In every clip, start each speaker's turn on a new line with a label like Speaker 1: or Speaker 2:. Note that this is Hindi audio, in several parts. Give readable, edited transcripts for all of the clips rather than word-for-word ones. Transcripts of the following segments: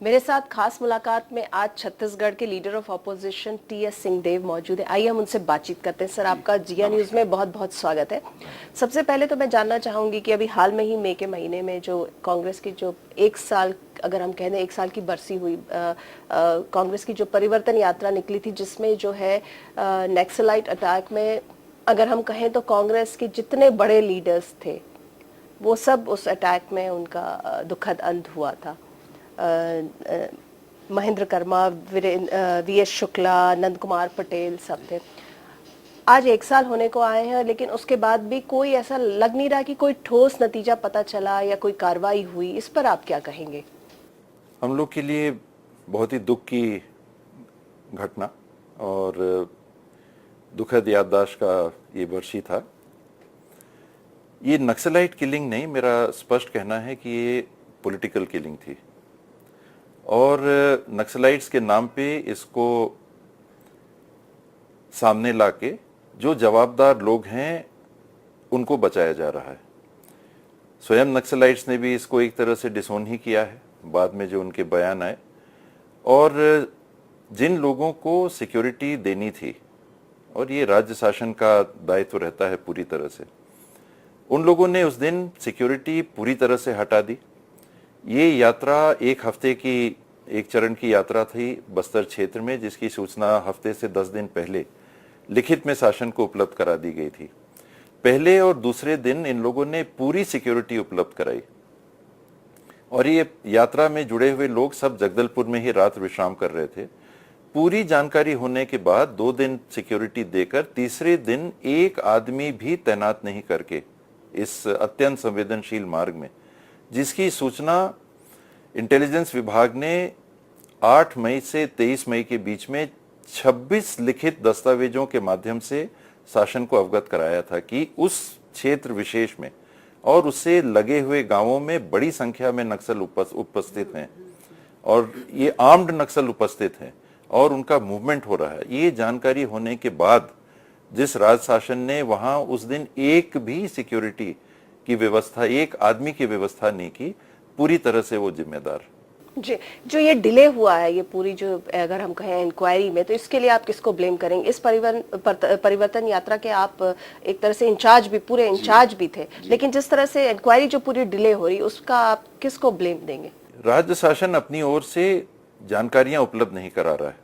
Speaker 1: मेरे साथ खास मुलाकात में आज छत्तीसगढ़ के leader of opposition T.S.. Singhdeo मौजूद है। आइए हम उनसे बातचीत करते हैं। सर, आपका जिया न्यूज में बहुत बहुत स्वागत है। सबसे पहले तो मैं जानना चाहूंगी कि अभी हाल में ही मई के महीने में जो कांग्रेस की जो एक साल, अगर हम कह दें एक साल की बरसी हुई, कांग्रेस की जो परिवर्तन यात्रा निकली थी, जिसमें जो है नक्सलाइट अटैक में अगर हम कहें तो कांग्रेस के जितने बड़े लीडर्स थे वो सब उस अटैक में उनका दुखद अंत हुआ था। महेंद्र कर्मा, वी.एस. शुक्ला, नंद कुमार पटेल सब थे। आज एक साल होने को आए हैं, लेकिन उसके बाद भी कोई ऐसा लग नहीं रहा कि कोई ठोस नतीजा पता चला या कोई कार्रवाई हुई। इस पर आप क्या कहेंगे?
Speaker 2: हम लोग के लिए बहुत ही दुख की घटना और दुखद याददाश्त का ये वर्षी था। ये नक्सलाइट किलिंग नहीं, मेरा स्पष्ट कहना है कि ये पॉलिटिकल किलिंग थी और नक्सलाइट्स के नाम पे इसको सामने लाके जो जवाबदार लोग हैं उनको बचाया जा रहा है। स्वयं नक्सलाइट्स ने भी इसको एक तरह से डिसोन ही किया है बाद में जो उनके बयान आए, और जिन लोगों को सिक्योरिटी देनी थी और ये राज्य शासन का दायित्व रहता है पूरी तरह से, उन लोगों ने उस दिन सिक्योरिटी पूरी तरह से हटा दी। ये यात्रा एक हफ्ते की एक चरण की यात्रा थी बस्तर क्षेत्र में, जिसकी सूचना हफ्ते से 10 दिन पहले लिखित में शासन को उपलब्ध करा दी गई थी। पहले और दूसरे दिन इन लोगों ने पूरी सिक्योरिटी उपलब्ध कराई और ये यात्रा में जुड़े हुए लोग सब जगदलपुर में ही रात विश्राम कर रहे थे। पूरी जानकारी होने के बाद 2 दिन सिक्योरिटी देकर तीसरे दिन एक आदमी भी तैनात नहीं करके इस अत्यंत संवेदनशील मार्ग में, जिसकी सूचना इंटेलिजेंस विभाग ने 8 मई से 23 मई के बीच में 26 लिखित दस्तावेजों के माध्यम से शासन को अवगत कराया था कि उस क्षेत्र विशेष में और उससे लगे हुए गांवों में बड़ी संख्या में नक्सल उपस्थित हैं और ये आर्म्ड नक्सल उपस्थित हैं और उनका मूवमेंट हो रहा है। ये जानकारी होने के बाद जिस राज्य शासन ने वहां उस दिन एक भी सिक्योरिटी की व्यवस्था, एक आदमी की व्यवस्था नहीं की, पूरी तरह से वो जिम्मेदार।
Speaker 1: जी, जो ये डिले हुआ है, ये पूरी जो अगर हम कहें इंक्वायरी में, तो इसके लिए आप किसको ब्लेम करेंगे? इस परिवर्तन यात्रा के आप एक तरह से इंचार्ज भी, पूरे इंचार्ज भी थे, लेकिन जिस तरह से इंक्वायरी जो पूरी डिले हो रही, उसका आप किसको ब्लेम देंगे?
Speaker 2: राज्य शासन अपनी ओर से जानकारियां उपलब्ध नहीं करा रहा है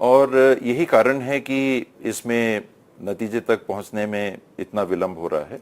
Speaker 2: और यही कारण है कि इसमें नतीजे तक पहुंचने में इतना विलंब हो रहा है।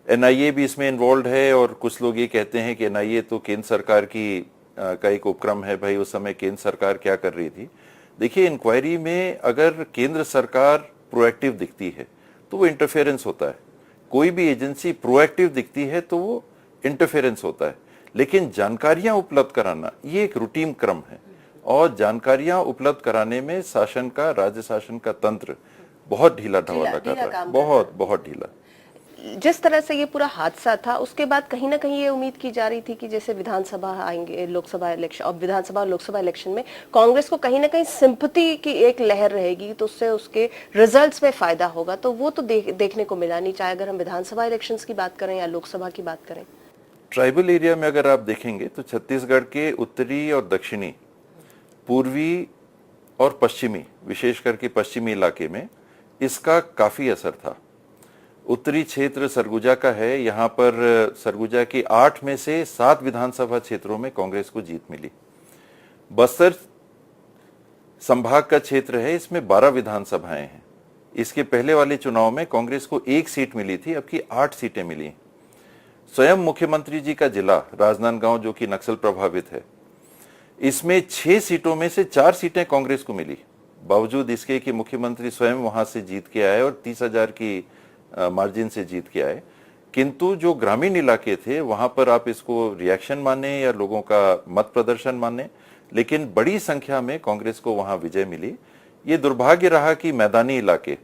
Speaker 2: एनआईए भी इसमें इन्वॉल्व है और कुछ लोग ये कहते हैं कि एनआईए तो केंद्र सरकार की का एक उपक्रम है। भाई, उस समय केंद्र सरकार क्या कर रही थी? देखिए, इंक्वायरी में अगर केंद्र सरकार प्रोएक्टिव दिखती है तो वो इंटरफेरेंस होता है। कोई भी एजेंसी प्रोएक्टिव दिखती है तो वो इंटरफेरेंस होता है, लेकिन जानकारियां उपलब्ध कराना ये एक रूटीन क्रम है और जानकारियां उपलब्ध कराने में शासन का, राज्य शासन का तंत्र बहुत ढीला ढवाला कर रहा है, बहुत बहुत ढीला।
Speaker 1: जिस तरह से ये पूरा हादसा था, उसके बाद कहीं ना कहीं ये उम्मीद की जा रही थी कि जैसे विधानसभा आएंगे, लोकसभा इलेक्शन, और विधानसभा और लोकसभा इलेक्शन में कांग्रेस को कहीं ना कहीं सिंपैथी की एक लहर रहेगी, तो उससे उसके रिजल्ट्स में फायदा होगा। तो वो तो देखने को मिला नहीं, चाहे अगर हम विधानसभा इलेक्शंस की बात करें या लोकसभा की बात करें।
Speaker 2: ट्राइबल एरिया में अगर आप देखेंगे तो छत्तीसगढ़ के उत्तरी और दक्षिणी, पूर्वी और पश्चिमी, विशेष करके पश्चिमी इलाके में इसका काफी असर था। उत्तरी क्षेत्र सरगुजा का है, यहाँ पर सरगुजा की 8 में से 7 विधानसभा क्षेत्रों में कांग्रेस को जीत मिली। बस्तर संभाग का क्षेत्र है, इसमें 12 विधानसभाएं हैं। इसके पहले वाले चुनाव में कांग्रेस को 1 सीट मिली थी, अब की 8 सीटें मिली। स्वयं मुख्यमंत्री जी का जिला राजनांदगांव, जो कि नक्सल प्रभावित है, इसमें 6 सीटों में से 4 सीटें कांग्रेस को मिली, बावजूद इसके कि मुख्यमंत्री स्वयं वहां से जीत के आए और 30,000 की मार्जिन से जीत के आए। किंतु जो ग्रामीण इलाके थे वहां पर आप इसको रिएक्शन माने या लोगों का मत प्रदर्शन माने, लेकिन बड़ी संख्या में कांग्रेस को वहां विजय मिली। ये दुर्भाग्य रहा कि मैदानी इलाके,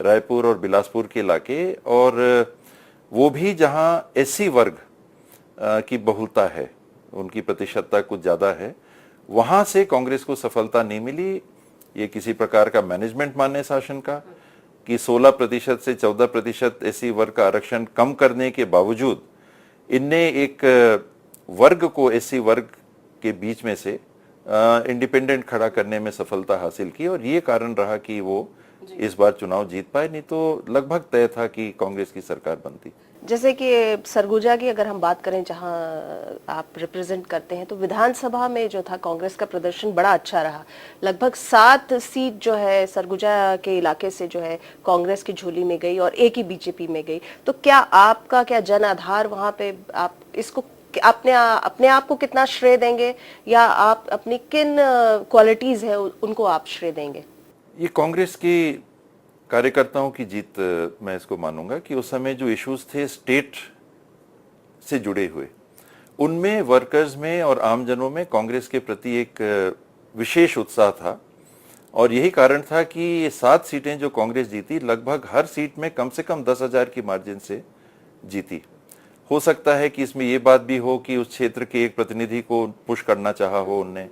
Speaker 2: रायपुर और बिलासपुर के इलाके, और वो भी जहां एससी वर्ग की बहुलता है, उनकी प्रतिशतता कुछ ज्यादा है, वहां से कांग्रेस को सफलता नहीं मिली। ये किसी प्रकार का मैनेजमेंट माने शासन का कि 16% से 14% एससी वर्ग का आरक्षण कम करने के बावजूद इनने एक वर्ग को, एससी वर्ग के बीच में से इंडिपेंडेंट खड़ा करने में सफलता हासिल की और ये कारण रहा कि वो इस बार चुनाव जीत पाए, नहीं तो लगभग तय था कि कांग्रेस की सरकार बनती।
Speaker 1: जैसे कि सरगुजा की अगर हम बात करें जहां आप रिप्रेजेंट करते हैं, तो विधानसभा में जो था कांग्रेस का प्रदर्शन बड़ा अच्छा रहा। लगभग 7 सीट जो है सरगुजा के इलाके से जो है कांग्रेस की झोली में गई और एक ही बीजेपी में गई। तो क्या आपका क्या जन आधार वहां पे, आप इसको अपने आप को कितना श्रेय देंगे, या आप अपनी किन क्वालिटीज है उनको आप श्रेय देंगे?
Speaker 2: ये कांग्रेस की कार्यकर्ताओं की जीत मैं इसको मानूंगा कि उस समय जो इश्यूज थे स्टेट से जुड़े हुए, उनमें वर्कर्स में और आमजनों में कांग्रेस के प्रति एक विशेष उत्साह था और यही कारण था कि ये 7 सीटें जो कांग्रेस जीती, लगभग हर सीट में कम से कम 10,000 की मार्जिन से जीती। हो सकता है कि इसमें ये बात भी हो कि उस क्षेत्र के एक प्रतिनिधि को पुश करना चाहा हो उनने।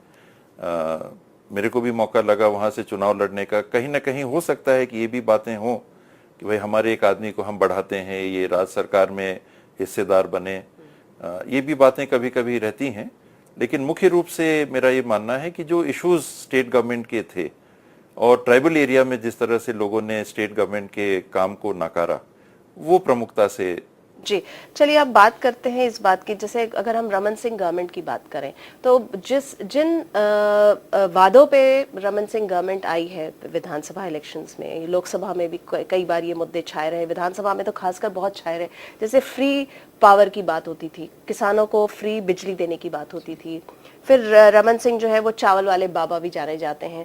Speaker 2: मेरे को भी मौका लगा वहां से चुनाव लड़ने का। कहीं ना कहीं हो सकता है कि ये भी बातें हों कि भाई हमारे एक आदमी को हम बढ़ाते हैं, ये राज्य सरकार में हिस्सेदार बने, ये भी बातें कभी कभी रहती हैं। लेकिन मुख्य रूप से मेरा ये मानना है कि जो इश्यूज स्टेट गवर्नमेंट के थे और ट्राइबल एरिया में जिस तरह से लोगों ने स्टेट गवर्नमेंट के काम को नकारा, वो प्रमुखता से।
Speaker 1: जी, चलिए अब बात करते हैं इस बात की। जैसे अगर हम रमन सिंह गवर्नमेंट की बात करें, तो जिन वादों पे रमन सिंह गवर्नमेंट आई है विधानसभा इलेक्शंस में, लोकसभा में भी कई बार ये मुद्दे छाए रहे, विधानसभा में तो खासकर बहुत छाए रहे। जैसे फ्री पावर की बात होती थी, किसानों को फ्री बिजली देने की बात होती थी, फिर रमन सिंह जो है वो चावल वाले बाबा भी जाने जाते हैं।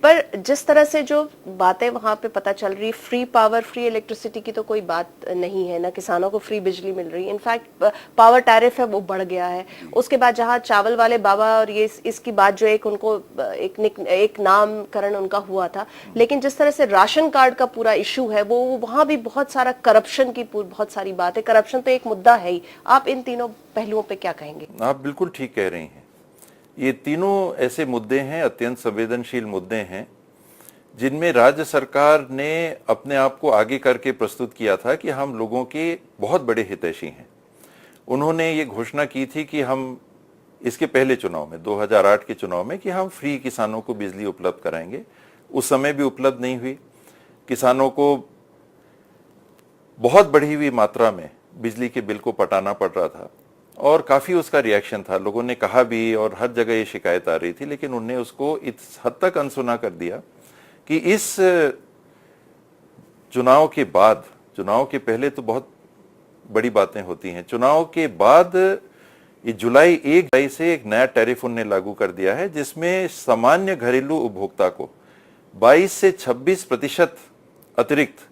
Speaker 1: पर जिस तरह से जो बातें वहां पे पता चल रही, फ्री पावर, फ्री इलेक्ट्रिसिटी की तो कोई बात नहीं है ना, किसानों को फ्री बिजली मिल रही है। इनफैक्ट पावर टैरिफ है वो बढ़ गया है। उसके बाद जहां चावल वाले बाबा और ये इसकी बात जो एक उनको एक नामकरण उनका हुआ था, लेकिन जिस तरह से राशन कार्ड का पूरा इशू है, वो वहां भी बहुत सारा करप्शन की बहुत सारी बात है। करप्शन तो एक मुद्दा है ही। आप इन तीनों पहलुओं पे क्या कहेंगे?
Speaker 2: आप बिल्कुल ठीक कह रही हैं। ये तीनों ऐसे मुद्दे हैं, अत्यंत संवेदनशील मुद्दे हैं, जिनमें राज्य सरकार ने अपने आप को आगे करके प्रस्तुत किया था कि हम लोगों के बहुत बड़े हितैषी हैं। उन्होंने ये घोषणा की थी कि हम इसके पहले चुनाव में, 2008 के चुनाव में, कि हम फ्री किसानों को बिजली उपलब्ध कराएंगे। उस समय भी उपलब्ध नहीं हुई। किसानों को बहुत बढ़ी हुई मात्रा में बिजली के बिल को पटाना पड़ रहा था और काफी उसका रिएक्शन था। लोगों ने कहा भी और हर जगह ये शिकायत आ रही थी, लेकिन उनने उसको इस हद तक अनसुना कर दिया कि इस चुनाव के बाद, चुनाव के पहले तो बहुत बड़ी बातें होती हैं, चुनाव के बाद ये जुलाई 1 जुलाई से एक नया टैरिफ उनने लागू कर दिया है, जिसमें सामान्य घरेलू उपभोक्ता को 22 से 26% अतिरिक्त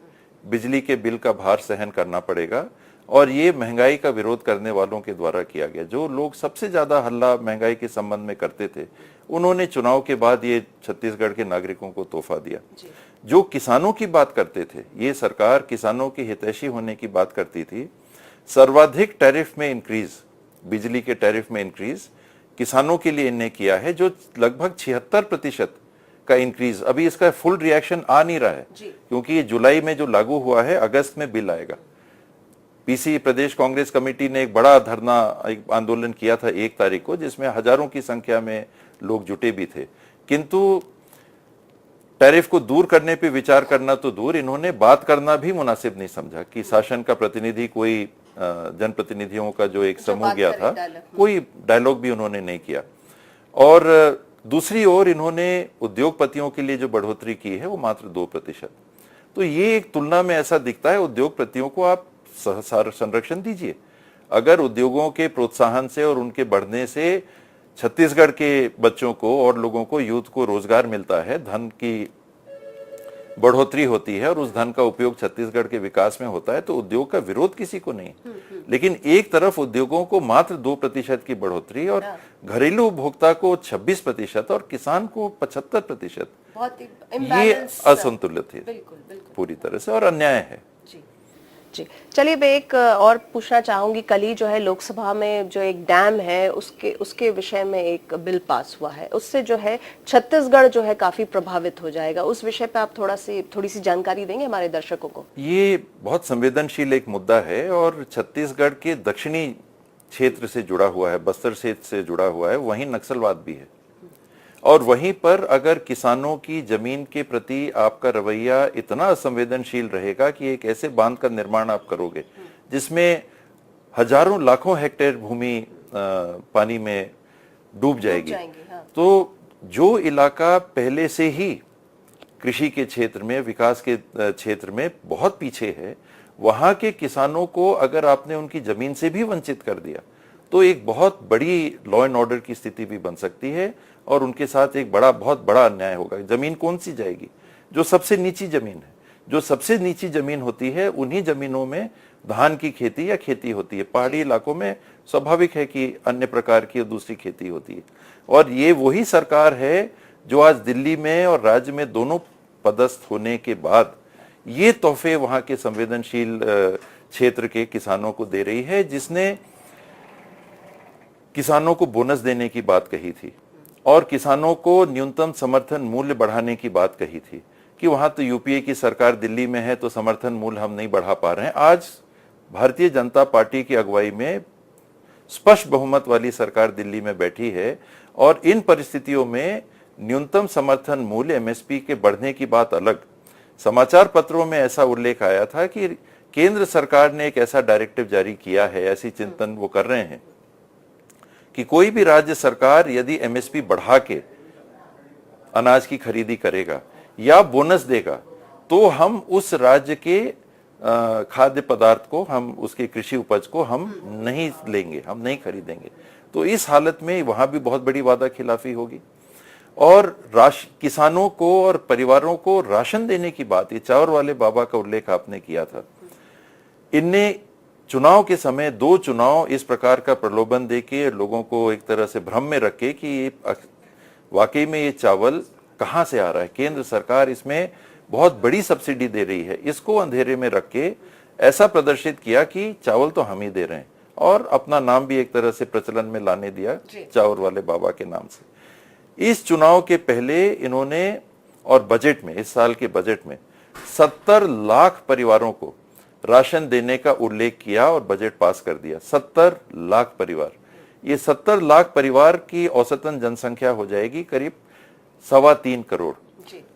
Speaker 2: बिजली के बिल का भार सहन करना पड़ेगा। और ये महंगाई का विरोध करने वालों के द्वारा किया गया। जो लोग सबसे ज्यादा हल्ला महंगाई के संबंध में करते थे, उन्होंने चुनाव के बाद ये छत्तीसगढ़ के नागरिकों को तोहफा दिया। जो किसानों की बात करते थे, ये सरकार किसानों की हितैषी होने की बात करती थी। सर्वाधिक टैरिफ में इंक्रीज, बिजली के टैरिफ में इंक्रीज किसानों के लिए इन्हें किया है, जो लगभग 76% का इंक्रीज। अभी इसका फुल रिएक्शन आ नहीं रहा है, क्योंकि ये जुलाई में जो लागू हुआ है, अगस्त में बिल आएगा। पीसी प्रदेश कांग्रेस कमेटी ने एक बड़ा धरना, एक आंदोलन किया था 1 तारीख को, जिसमें हजारों की संख्या में लोग जुटे भी थे। किंतु टैरिफ को दूर करने पे विचार करना तो दूर, इन्होंने बात करना भी मुनासिब नहीं समझा कि शासन का प्रतिनिधि, कोई जनप्रतिनिधियों का जो एक समूह गया था, कोई डायलॉग भी उन्होंने नहीं किया। और दूसरी ओर इन्होंने उद्योगपतियों के लिए जो बढ़ोतरी की है वो मात्र 2%। तो ये एक तुलना में ऐसा दिखता है, उद्योगपतियों को आप संरक्षण दीजिए। अगर उद्योगों के प्रोत्साहन से और उनके बढ़ने से छत्तीसगढ़ के बच्चों को और लोगों को, यूथ को रोजगार मिलता है, धन की बढ़ोतरी होती है और उस धन का उपयोग छत्तीसगढ़ के विकास में होता है, तो उद्योग का विरोध किसी को नहीं। लेकिन एक तरफ उद्योगों को मात्र 2% की बढ़ोतरी और घरेलू उपभोक्ता को 26% और किसान को 75%, ये असंतुलित है पूरी तरह से और अन्याय है।
Speaker 1: जी, चलिए मैं एक और पूछना चाहूंगी। कल ही जो है लोकसभा में जो एक डैम है उसके विषय में एक बिल पास हुआ है, उससे जो है छत्तीसगढ़ जो है काफी प्रभावित हो जाएगा। उस विषय पे आप थोड़ी सी जानकारी देंगे हमारे दर्शकों को?
Speaker 2: ये बहुत संवेदनशील एक मुद्दा है और छत्तीसगढ़ के दक्षिणी क्षेत्र से जुड़ा हुआ है, बस्तर क्षेत्र से जुड़ा हुआ है, वहीं नक्सलवाद भी है। और वहीं पर अगर किसानों की जमीन के प्रति आपका रवैया इतना असंवेदनशील रहेगा कि एक ऐसे बांध का निर्माण आप करोगे जिसमें हजारों लाखों हेक्टेयर भूमि पानी में डूब जाएगी,
Speaker 1: हाँ।
Speaker 2: तो जो इलाका पहले से ही कृषि के क्षेत्र में, विकास के क्षेत्र में बहुत पीछे है, वहां के किसानों को अगर आपने उनकी जमीन से भी वंचित कर दिया तो एक बहुत बड़ी लॉ एंड ऑर्डर की स्थिति भी बन सकती है और उनके साथ एक बहुत बड़ा अन्याय होगा। जमीन कौन सी जाएगी? जो सबसे नीची जमीन है। जो सबसे नीची जमीन होती है उन्हीं जमीनों में धान की खेती या खेती होती है। पहाड़ी इलाकों में स्वाभाविक है कि अन्य प्रकार की दूसरी खेती होती है। और ये वही सरकार है जो आज दिल्ली में और राज्य में दोनों पदस्थ होने के बाद ये तोहफे वहां के संवेदनशील क्षेत्र के किसानों को दे रही है, जिसने किसानों को बोनस देने की बात कही थी और किसानों को न्यूनतम समर्थन मूल्य बढ़ाने की बात कही थी कि वहां तो यूपीए की सरकार दिल्ली में है तो समर्थन मूल्य हम नहीं बढ़ा पा रहे हैं। आज भारतीय जनता पार्टी की अगुवाई में स्पष्ट बहुमत वाली सरकार दिल्ली में बैठी है और इन परिस्थितियों में न्यूनतम समर्थन मूल्य एमएसपी के बढ़ने की बात अलग। समाचार पत्रों में ऐसा उल्लेख आया था कि केंद्र सरकार ने एक ऐसा डायरेक्टिव जारी किया है, ऐसी चिंतन वो कर रहे हैं कि कोई भी राज्य सरकार यदि एमएसपी बढ़ा के अनाज की खरीदी करेगा या बोनस देगा तो हम उस राज्य के खाद्य पदार्थ को, हम उसके कृषि उपज को हम नहीं लेंगे, हम नहीं खरीदेंगे। तो इस हालत में वहां भी बहुत बड़ी वादा खिलाफी होगी और किसानों को और परिवारों को राशन देने की बात, ये चावल वाले बाबा का उल्लेख आपने किया था, इनने चुनाव के समय 2 चुनाव इस प्रकार का प्रलोभन देके लोगों को एक तरह से भ्रम में रखे कि वाकई में ये चावल कहां से आ रहा है, केंद्र सरकार इसमें बहुत बड़ी सब्सिडी दे रही है, इसको अंधेरे में रख के ऐसा प्रदर्शित किया कि चावल तो हम ही दे रहे हैं और अपना नाम भी एक तरह से प्रचलन में लाने दिया चावल वाले बाबा के नाम से। इस चुनाव के पहले इन्होंने और बजट में, इस साल के बजट में 70 लाख परिवारों को राशन देने का उल्लेख किया और बजट पास कर दिया। 70 लाख परिवार, ये 70 लाख परिवार की औसतन जनसंख्या हो जाएगी करीब 3.25 करोड़।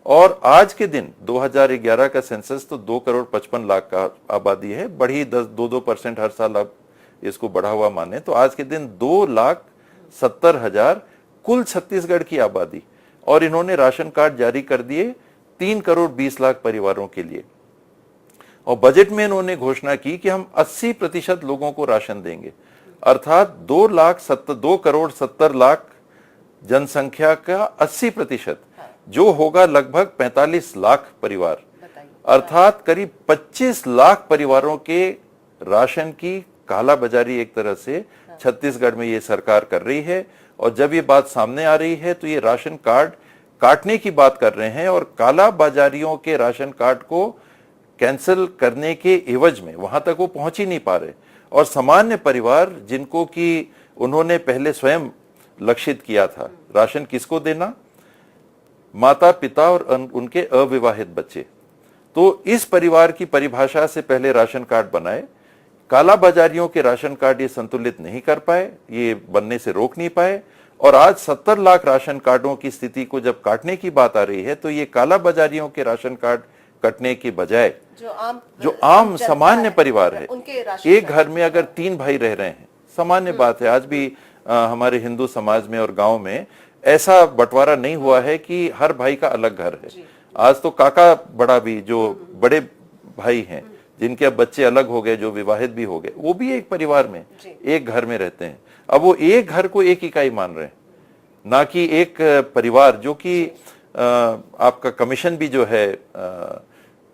Speaker 2: और आज के दिन 2011 का सेंसस तो 2 करोड़ 55 लाख का आबादी है, बढ़ी 2% हर साल अब इसको बढ़ा हुआ माने तो आज के दिन 2,70,000 कुल छत्तीसगढ़ की आबादी, और इन्होंने राशन कार्ड जारी कर दिए 3 करोड़ 20 लाख परिवारों के लिए। और बजट में इन्होंने घोषणा की कि हम 80% लोगों को राशन देंगे, अर्थात 2 करोड़ 70 लाख जनसंख्या का 80%, जो होगा लगभग 45 लाख परिवार, अर्थात करीब 25 लाख परिवारों के राशन की कालाबाजारी एक तरह से छत्तीसगढ़ में ये सरकार कर रही है। और जब ये बात सामने आ रही है तो ये राशन कार्ड काटने की बात कर रहे हैं और कालाबाजारियों के राशन कार्ड को कैंसिल करने के एवज में वहां तक वो पहुंच ही नहीं पा रहे। और सामान्य परिवार जिनको कि उन्होंने पहले स्वयं लक्षित किया था, राशन किसको देना? माता पिता और उनके अविवाहित बच्चे। तो इस परिवार की परिभाषा से पहले राशन कार्ड बनाए, कालाबाजारियों के राशन कार्ड ये संतुलित नहीं कर पाए, ये बनने से रोक नहीं पाए, और आज 70 लाख राशन कार्डों की स्थिति को जब काटने की बात आ रही है तो ये कालाबाजारियों के राशन कार्ड कटने के बजाय जो आम सामान्य परिवार है, एक घर में अगर 3 भाई रह रहे हैं, सामान्य बात है, आज भी हमारे हिंदू समाज में और गांव में ऐसा बंटवारा नहीं हुआ है कि हर भाई का अलग घर है। आज तो काका बड़ा भी, जो बड़े भाई हैं जिनके अब बच्चे अलग हो गए, जो विवाहित भी हो गए, वो भी एक परिवार में एक घर में रहते हैं। अब वो एक घर को एक इकाई मान रहे हैं, ना कि एक परिवार। जो कि आपका कमीशन भी जो है,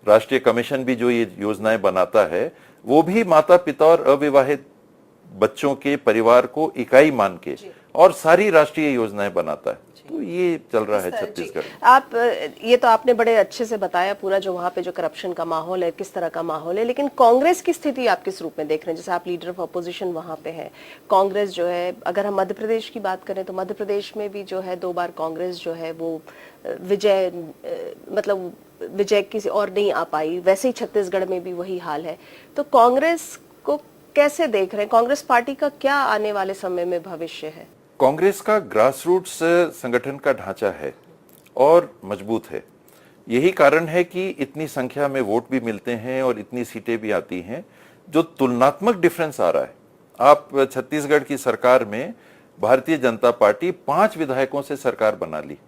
Speaker 2: राष्ट्रीय कमीशन भी जो ये योजनाएं बनाता है, वो भी माता पिता और अविवाहित बच्चों के परिवार को इकाई मान के और सारी राष्ट्रीय योजनाएं बनाता है। तो ये चल रहा है छत्तीसगढ़।
Speaker 1: आप ये तो आपने बड़े अच्छे से बताया पूरा जो वहाँ पे जो करप्शन का माहौल है, किस तरह का माहौल है, लेकिन कांग्रेस की स्थिति आप किस रूप में देख रहे हैं? जैसे आप लीडर ऑफ अपोजिशन वहाँ पे हैं, कांग्रेस जो है, अगर हम मध्य प्रदेश की बात करें तो मध्य प्रदेश में भी जो है 2 बार कांग्रेस जो है वो विजय किसी और नहीं आ पाई, वैसे ही छत्तीसगढ़ में भी वही हाल है। तो कांग्रेस को कैसे देख रहे हैं? कांग्रेस पार्टी का क्या आने वाले समय में भविष्य है?
Speaker 2: कांग्रेस का ग्रासरूट्स संगठन का ढांचा है और मजबूत है। यही कारण है कि इतनी संख्या में वोट भी मिलते हैं और इतनी सीटें भी आती हैं। जो तुलनात्मक डिफरेंस आ रहा है, आप छत्तीसगढ़ की सरकार में भारतीय जनता पार्टी 5 विधायकों से सरकार बना ली।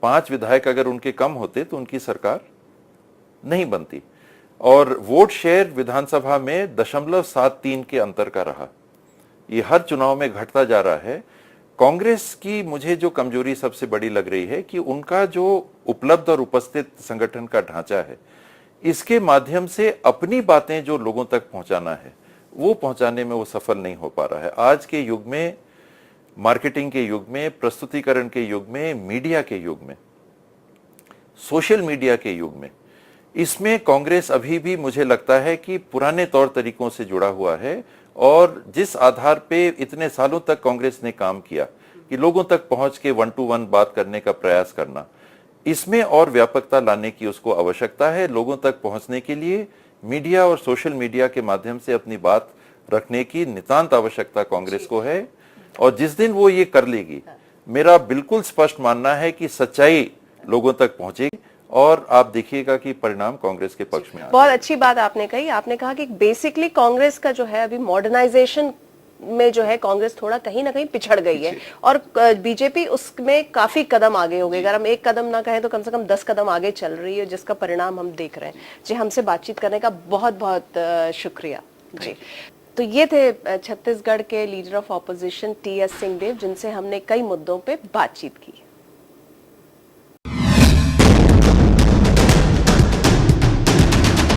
Speaker 2: 5 विधायक अगर उनके कम होते तो उनकी सरकार नहीं बनती। और वोट शेयर विधानसभा में 0.73 के अंतर का रहा। ये हर चुनाव में घटता जा रहा है। कांग्रेस की मुझे जो कमजोरी सबसे बड़ी लग रही है कि उनका जो उपलब्ध और उपस्थित संगठन का ढांचा है, इसके माध्यम से अपनी बातें जो लोगों तक पहुंचाना है वो पहुंचाने में वो सफल नहीं हो पा रहा है। आज के युग में, मार्केटिंग के युग में, प्रस्तुतिकरण के युग में, मीडिया के युग में, सोशल मीडिया के युग में, इसमें कांग्रेस अभी भी मुझे लगता है कि पुराने तौर तरीकों से जुड़ा हुआ है। और जिस आधार पे इतने सालों तक कांग्रेस ने काम किया कि लोगों तक पहुंच के 1 to 1 बात करने का प्रयास करना, इसमें और व्यापकता लाने की उसको आवश्यकता है। लोगों तक पहुंचने के लिए मीडिया और सोशल मीडिया के माध्यम से अपनी बात रखने की नितांत आवश्यकता कांग्रेस को है। और जिस दिन वो ये कर लेगी, मेरा बिल्कुल स्पष्ट मानना है कि सच्चाई लोगों तक पहुंचेगी और आप देखिएगा कि परिणाम कांग्रेस के पक्ष में।
Speaker 1: बहुत अच्छी बात आपने कही। आपने कहा कि बेसिकली कांग्रेस का जो है अभी मॉडर्नाइजेशन में जो है कांग्रेस थोड़ा कहीं ना कहीं पिछड़ गई है और बीजेपी उसमें काफी कदम आगे हो गई। अगर हम एक कदम ना कहें तो कम से कम 10 कदम आगे चल रही है, जिसका परिणाम हम देख रहे हैं। जी, हमसे बातचीत करने का बहुत बहुत शुक्रिया। जी, तो ये थे छत्तीसगढ़ के leader of opposition TS Singhdeo, जिनसे हमने कई मुद्दों पे बातचीत की।